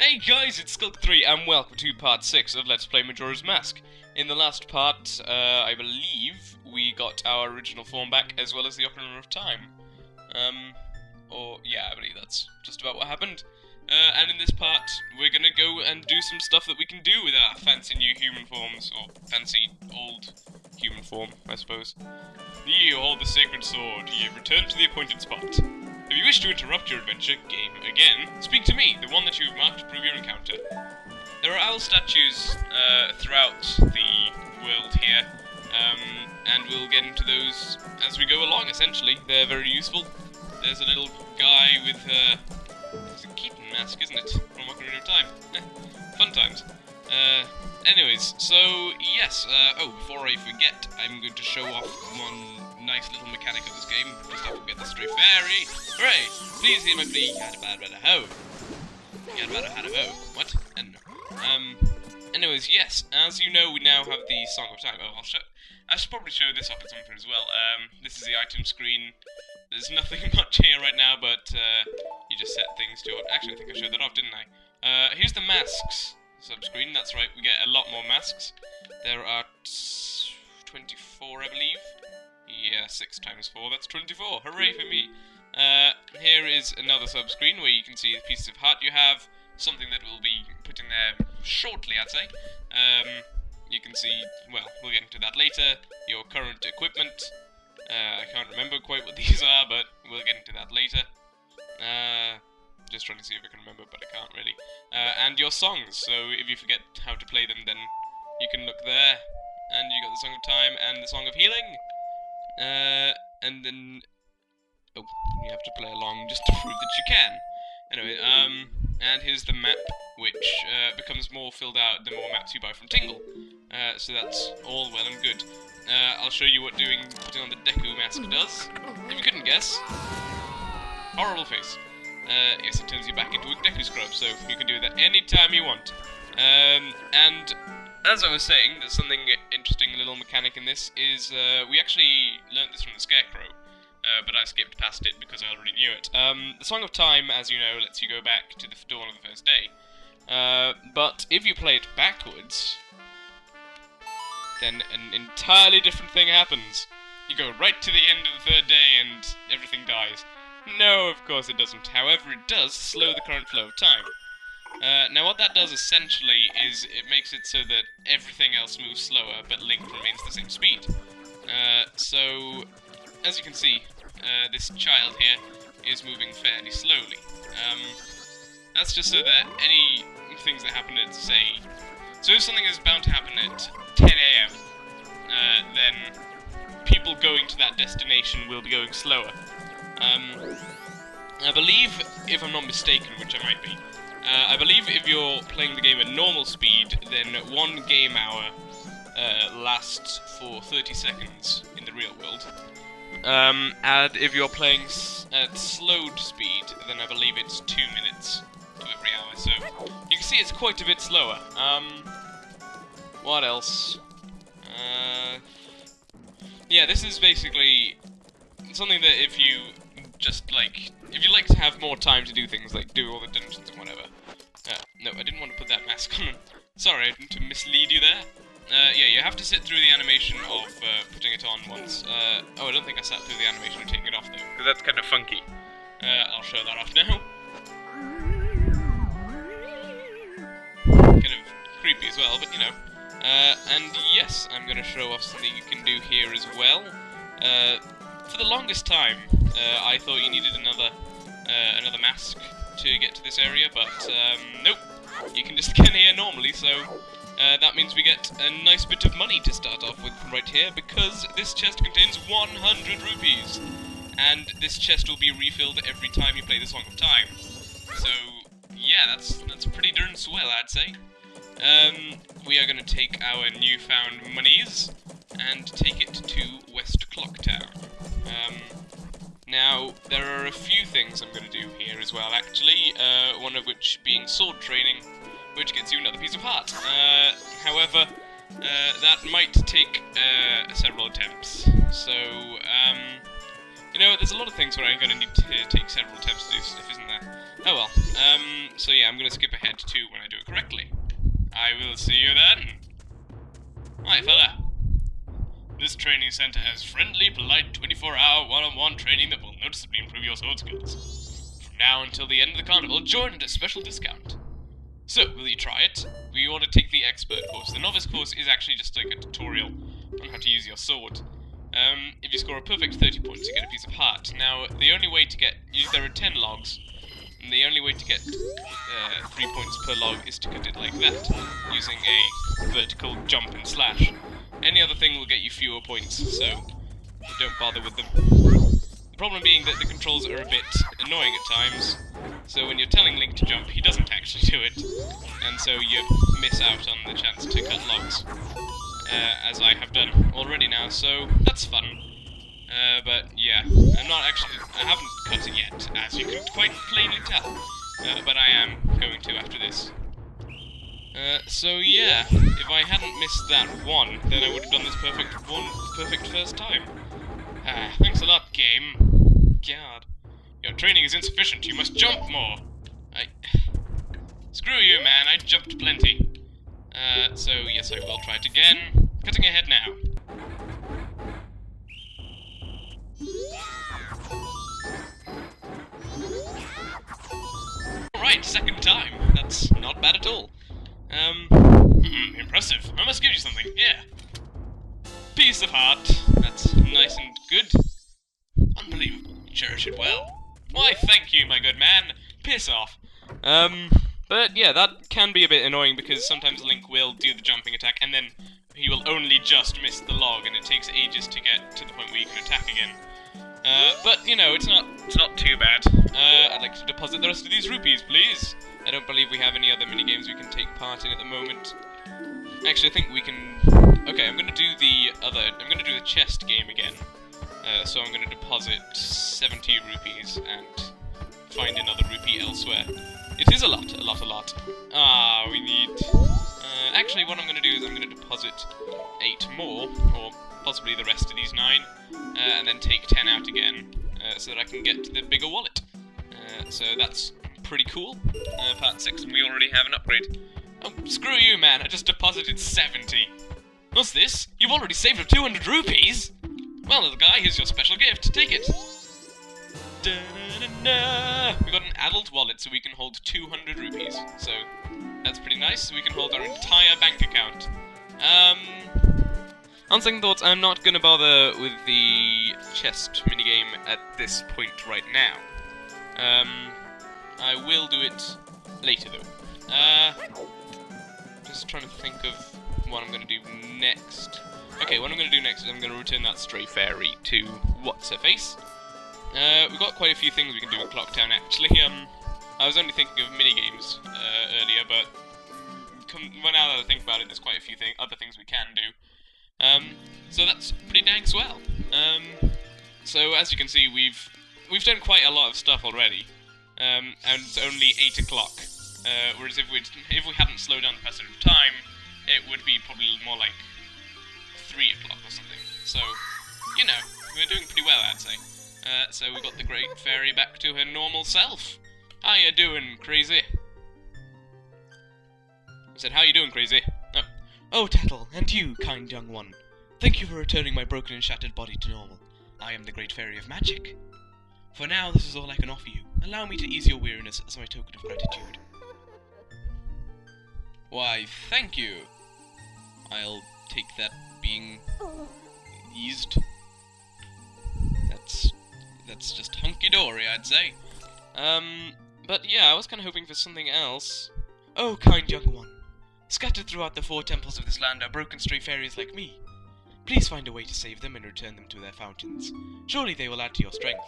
Hey guys, it's Skulk3 and welcome to part 6 of Let's Play Majora's Mask. In the last part, I believe, we got our original form back as well as the Ocarina of Time. I believe that's just about what happened. And in this part, we're gonna go and do some stuff that we can do with our fancy new human forms, or fancy old human form, I suppose. You hold the sacred sword, you return to the appointed spot. If you wish to interrupt your adventure game again, speak to me, the one that you've marked to prove your encounter. There are owl statues throughout the world here, and we'll get into those as we go along, essentially. They're very useful. There's a little guy with it's a Keaton mask, isn't it? From Ocarina of Time. Fun times. Anyways, so, yes, before I forget, I'm going to show off one nice little mechanic of this game. Just have to get the stray fairy. Hooray! Please hear my plea. Had a bad ho. Had a ho. What? I don't know. Anyways, yes, as you know, we now have the Song of Time. I should probably show this off at some point as well. This is the item screen. There's nothing much here right now, but you just set things to it. Actually, I think I showed that off, didn't I? Here's the masks subscreen. That's right, we get a lot more masks. There are 24, I believe. Yeah, 6 times 4, that's 24. Hooray for me. Here is another subscreen where you can see the pieces of heart you have. Something that we'll be putting there shortly, I'd say. You can see, well, we'll get into that later. Your current equipment. I can't remember quite what these are, but we'll get into that later. Just trying to see if I can remember, but I can't really. And your songs, so if you forget how to play them, then you can look there. And you got the Song of Time and the Song of Healing. And then... Oh, you have to play along just to prove that you can. Anyway, and here's the map, which becomes more filled out the more maps you buy from Tingle. So that's all well and good. I'll show you what putting on the Deku mask does. If you couldn't guess. Horrible face. Yes, it turns you back into a Deku scrub, so you can do that anytime you want. And as I was saying, there's something interesting, a little mechanic in this, is we actually learnt this from the Scarecrow, but I skipped past it because I already knew it. The Song of Time, as you know, lets you go back to the dawn of the first day. But if you play it backwards, then an entirely different thing happens. You go right to the end of the third day and everything dies. No, of course it doesn't. However, it does slow the current flow of time. Now what that does essentially is it makes it so that everything else moves slower, but Link remains the same speed. So, as you can see, this child here is moving fairly slowly. That's just so that any things that happen at, say... So if something is bound to happen at 10 AM, then people going to that destination will be going slower. I believe, if I'm not mistaken, which I might be, I believe if you're playing the game at normal speed, then 1 game hour lasts for 30 seconds in the real world. And if you're playing at slowed speed, then I believe it's 2 minutes to every hour. So you can see it's quite a bit slower. What else? Yeah, this is basically something that if you like to have more time to do things, like do all the dungeons and whatever. No, I didn't want to put that mask on. Sorry, to mislead you there. Yeah, you have to sit through the animation of putting it on once. I don't think I sat through the animation of taking it off though, because that's kind of funky. I'll show that off now. Kind of creepy as well, but you know. And yes, I'm going to show off something you can do here as well. For the longest time, I thought you needed another mask to get to this area, but nope, you can just get here normally, so that means we get a nice bit of money to start off with right here, because this chest contains 100 rupees, and this chest will be refilled every time you play the Song of Time. So, yeah, that's pretty darn swell, I'd say. We are going to take our newfound monies and take it to West Clock Town. Now, there are a few things I'm going to do here as well, actually, one of which being sword training, which gets you another piece of heart. However, that might take several attempts. So, you know, there's a lot of things where I'm going to need to take several attempts to do stuff, isn't there? Oh well. So yeah, I'm going to skip ahead to when I do it correctly. I will see you then. Hi, fella. This training center has friendly, polite, 24-hour one-on-one training that will noticeably improve your sword skills. From now until the end of the carnival, join at a special discount. So, will you try it? We want to take the expert course. The novice course is actually just like a tutorial on how to use your sword. If you score a perfect 30 points, you get a piece of heart. Now, the only way to get... there are 10 logs, and the only way to get 3 points per log is to cut it like that, using a vertical jump and slash. Any other thing will get you fewer points, so don't bother with them. The problem being that the controls are a bit annoying at times, so when you're telling Link to jump, he doesn't actually do it, and so you miss out on the chance to cut logs, as I have done already now, so that's fun. But yeah, I haven't cut it yet, as you can quite plainly tell, but I am going to after this. So yeah, if I hadn't missed that one, then I would have done this perfect first time. Thanks a lot, game. God. Your training is insufficient, you must jump more. Screw you, man, I jumped plenty. So yes, I will try it again. Cutting ahead now. Alright, second time. That's not bad at all. Impressive. I must give you something. Yeah. Piece of heart. That's nice and good. Unbelievable. Cherish it well. Why, thank you, my good man. Piss off. But yeah, that can be a bit annoying because sometimes Link will do the jumping attack and then he will only just miss the log and it takes ages to get to the point where you can attack again. But, you know, it's not too bad. I'd like to deposit the rest of these rupees, please. I don't believe we have any other minigames we can take part in at the moment. Actually, I think we can... Okay, I'm gonna do the chest game again. So I'm gonna deposit 70 rupees and find another rupee elsewhere. It is a lot. We need... actually, what I'm gonna do is I'm gonna deposit 8 more, or possibly the rest of these 9, and then take 10 out again, so that I can get the bigger wallet. So that's pretty cool. Part 6, and we already have an upgrade. Oh, screw you, man, I just deposited 70. What's this? You've already saved up 200 rupees? Well, little guy, here's your special gift. Take it. We got an adult wallet, so we can hold 200 rupees. So, that's pretty nice. We can hold our entire bank account. On second thoughts, I'm not going to bother with the chest minigame at this point right now. I will do it later, though. Just trying to think of what I'm going to do next. Okay, what I'm going to do next is I'm going to return that stray fairy to What's-Her-Face. We've got quite a few things we can do in Clocktown, actually. I was only thinking of minigames earlier, but well, now that I think about it, there's quite a few other things we can do. So that's pretty dang swell. So as you can see, we've done quite a lot of stuff already, and it's only 8 o'clock. Whereas if we hadn't slowed down the passage of time, it would be probably more like 3 o'clock or something. So, you know, we're doing pretty well, I'd say. So we got the Great Fairy back to her normal self. How you doing, Crazy? I said, how you doing, Crazy? Oh. Oh, Tattle, and you, kind young one. Thank you for returning my broken and shattered body to normal. I am the Great Fairy of Magic. For now, this is all I can offer you. Allow me to ease your weariness as my token of gratitude. Why, thank you. I'll take that being eased. That's just hunky-dory, I'd say. But yeah, I was kind of hoping for something else. Oh, kind young one. Scattered throughout the 4 temples of this land are broken stray fairies like me. Please find a way to save them and return them to their fountains. Surely they will add to your strength.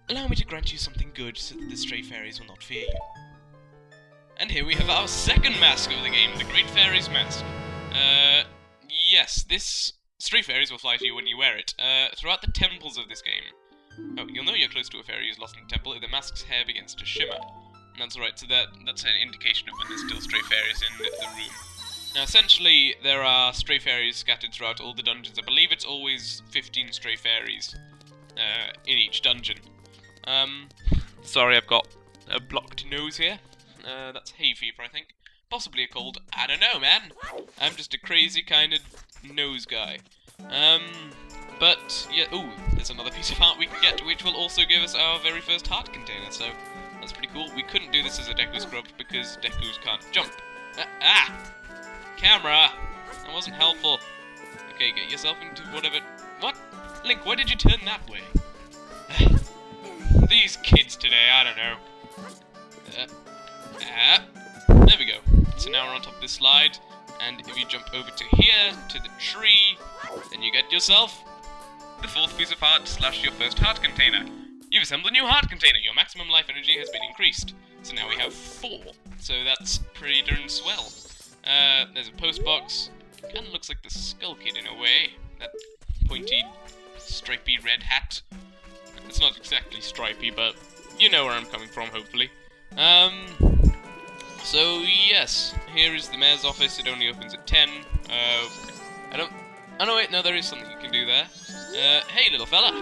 Allow me to grant you something good so that the stray fairies will not fear you. And here we have our second mask of the game, the Great Fairy's Mask. Yes, this stray fairies will fly to you when you wear it. Throughout the temples of this game. Oh, you'll know you're close to a fairy who's lost in a temple if the mask's hair begins to shimmer. And that's right, so that's an indication of when there's still stray fairies in the room. Now, essentially, there are stray fairies scattered throughout all the dungeons. I believe it's always 15 stray fairies in each dungeon. Sorry, I've got a blocked nose here. That's hay fever, I think. Possibly a cold. I don't know, man. I'm just a crazy kind of nose guy. But, yeah, ooh, there's another piece of heart we can get, which will also give us our very first heart container, so that's pretty cool. We couldn't do this as a Deku Scrub because Dekus can't jump. Camera! That wasn't helpful. Okay, get yourself into whatever... What? Link, why did you turn that way? These kids today, I don't know. There we go. So now we're on top of this slide, and if you jump over to here, to the tree, then you get yourself the fourth piece of heart / your first heart container. You've assembled a new heart container. Your maximum life energy has been increased. So now we have 4. So that's pretty darn swell. There's a post box. Kinda looks like the Skull Kid in a way. That pointy, stripy red hat. It's not exactly stripy, but you know where I'm coming from, hopefully. So yes, here is the mayor's office. It only opens at 10. Oh no, wait, no, there is something you can do there. Hey, little fella.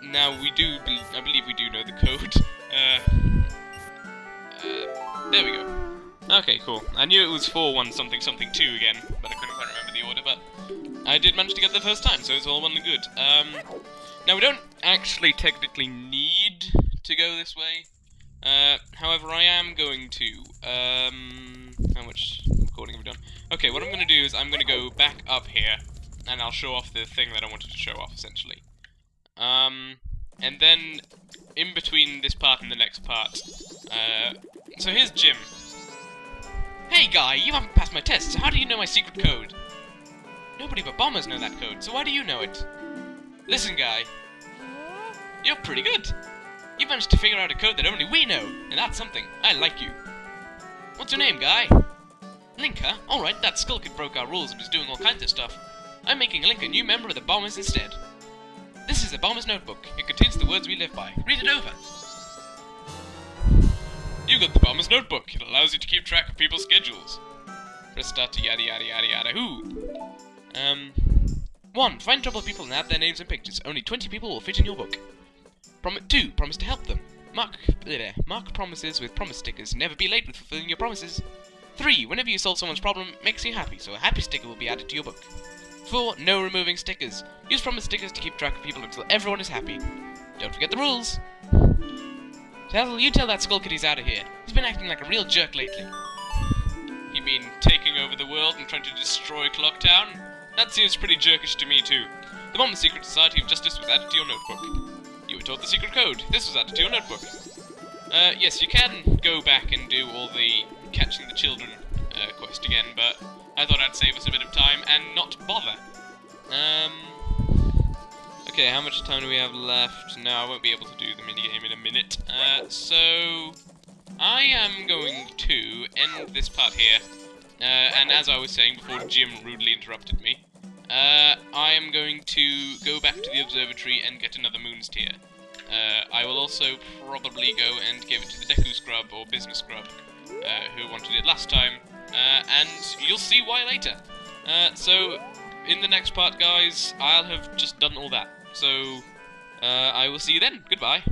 Now I believe we do know the code. There we go. Okay, cool. I knew it was 4-1 something something 2 again, but I couldn't quite remember the order, but I did manage to get there the first time, so it's all well and good. Now we don't actually technically need to go this way. However, I am going to, how much recording have we done? Okay, what I'm going to do is I'm going to go back up here, and I'll show off the thing that I wanted to show off, essentially. And then, in between this part and the next part, so here's Jim. Hey guy, you haven't passed my test, so how do you know my secret code? Nobody but bombers know that code, so why do you know it? Listen guy, you're pretty good. You managed to figure out a code that only we know, and that's something. I like you. What's your name, guy? Link, huh? Alright, that Skull Kid broke our rules and was doing all kinds of stuff. I'm making Link a new member of the Bombers instead. This is the Bomber's Notebook. It contains the words we live by. Read it over. You got the Bomber's Notebook. It allows you to keep track of people's schedules. Press start to yada yada yada yada who. 1. Find troubled people and add their names and pictures. Only 20 people will fit in your book. 2. Promise to help them. Mark promises with promise stickers. Never be late with fulfilling your promises. 3. Whenever you solve someone's problem, it makes you happy, so a happy sticker will be added to your book. 4. No removing stickers. Use promise stickers to keep track of people until everyone is happy. Don't forget the rules. You tell that Skull Kid he's out of here. He's been acting like a real jerk lately. You mean taking over the world and trying to destroy Clocktown? That seems pretty jerkish to me too. The Bomber Secret Society of Justice was added to your notebook. You were taught the secret code. This was added to your notebook. Yes, you can go back and do all the catching the children quest again, but I thought I'd save us a bit of time and not bother. Okay, how much time do we have left? No, I won't be able to do the minigame in a minute. So I am going to end this part here. And as I was saying before Jim rudely interrupted me, I am going to go back to the observatory and get another Moon's Tear. I will also probably go and give it to the Deku Scrub, or Business Scrub, who wanted it last time, and you'll see why later. So, in the next part, guys, I'll have just done all that. So, I will see you then. Goodbye.